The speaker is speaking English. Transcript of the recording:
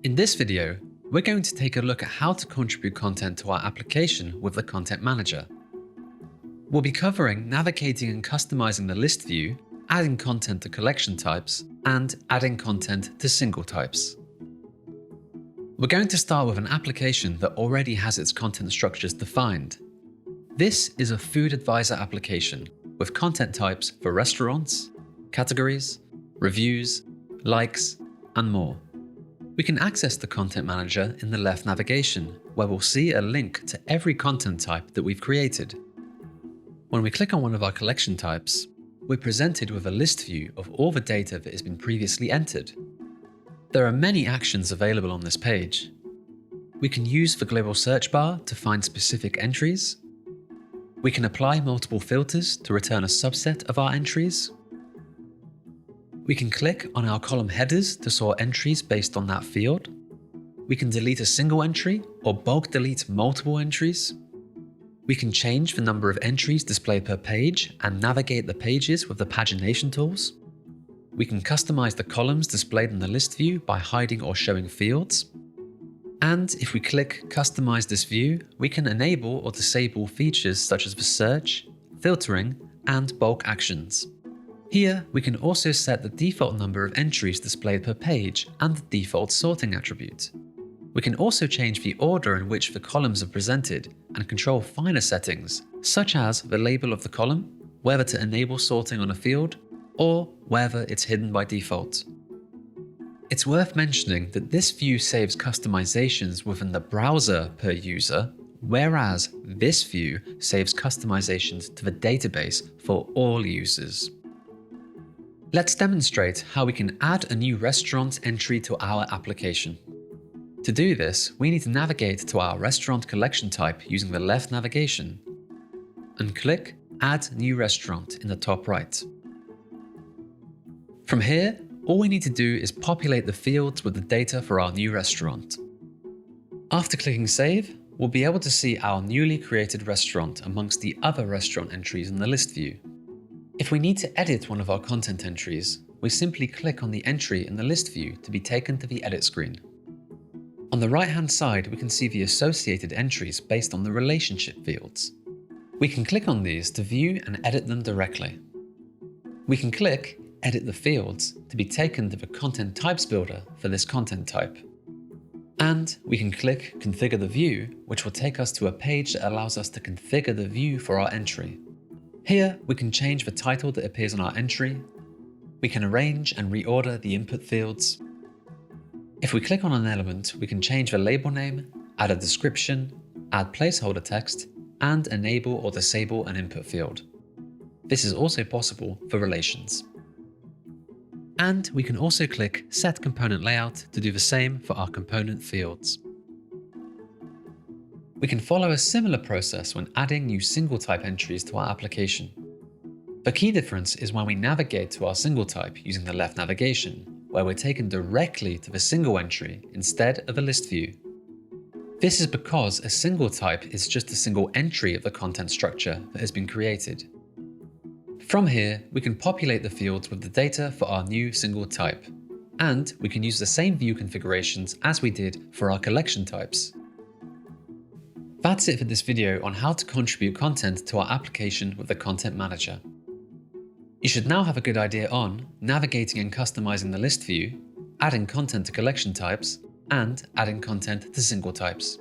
In this video, we're going to take a look at how to contribute content to our application with the Content Manager. We'll be covering navigating and customizing the list view, adding content to collection types, and adding content to single types. We're going to start with an application that already has its content structures defined. This is a Food Advisor application with content types for restaurants, categories, reviews, likes, and more. We can access the Content Manager in the left navigation, where we'll see a link to every content type that we've created. When we click on one of our collection types, we're presented with a list view of all the data that has been previously entered. There are many actions available on this page. We can use the global search bar to find specific entries. We can apply multiple filters to return a subset of our entries. We can click on our column headers to sort entries based on that field. We can delete a single entry or bulk delete multiple entries. We can change the number of entries displayed per page and navigate the pages with the pagination tools. We can customize the columns displayed in the list view by hiding or showing fields. And if we click Customize this view, we can enable or disable features such as the search, filtering, and bulk actions. Here, we can also set the default number of entries displayed per page and the default sorting attribute. We can also change the order in which the columns are presented and control finer settings, such as the label of the column, whether to enable sorting on a field, or whether it's hidden by default. It's worth mentioning that this view saves customizations within the browser per user, whereas this view saves customizations to the database for all users. Let's demonstrate how we can add a new restaurant entry to our application. To do this, we need to navigate to our restaurant collection type using the left navigation and click Add New Restaurant in the top right. From here, all we need to do is populate the fields with the data for our new restaurant. After clicking Save, we'll be able to see our newly created restaurant amongst the other restaurant entries in the list view. If we need to edit one of our content entries, we simply click on the entry in the list view to be taken to the edit screen. On the right-hand side, we can see the associated entries based on the relationship fields. We can click on these to view and edit them directly. We can click Edit the fields to be taken to the content types builder for this content type. And we can click Configure the view, which will take us to a page that allows us to configure the view for our entry. Here, we can change the title that appears on our entry. We can arrange and reorder the input fields. If we click on an element, we can change the label name, add a description, add placeholder text, and enable or disable an input field. This is also possible for relations. And we can also click Set Component Layout to do the same for our component fields. We can follow a similar process when adding new single type entries to our application. The key difference is when we navigate to our single type using the left navigation, where we're taken directly to the single entry instead of a list view. This is because a single type is just a single entry of the content structure that has been created. From here, we can populate the fields with the data for our new single type, and we can use the same view configurations as we did for our collection types. That's it for this video on how to contribute content to our application with the Content Manager. You should now have a good idea on navigating and customizing the list view, adding content to collection types, and adding content to single types.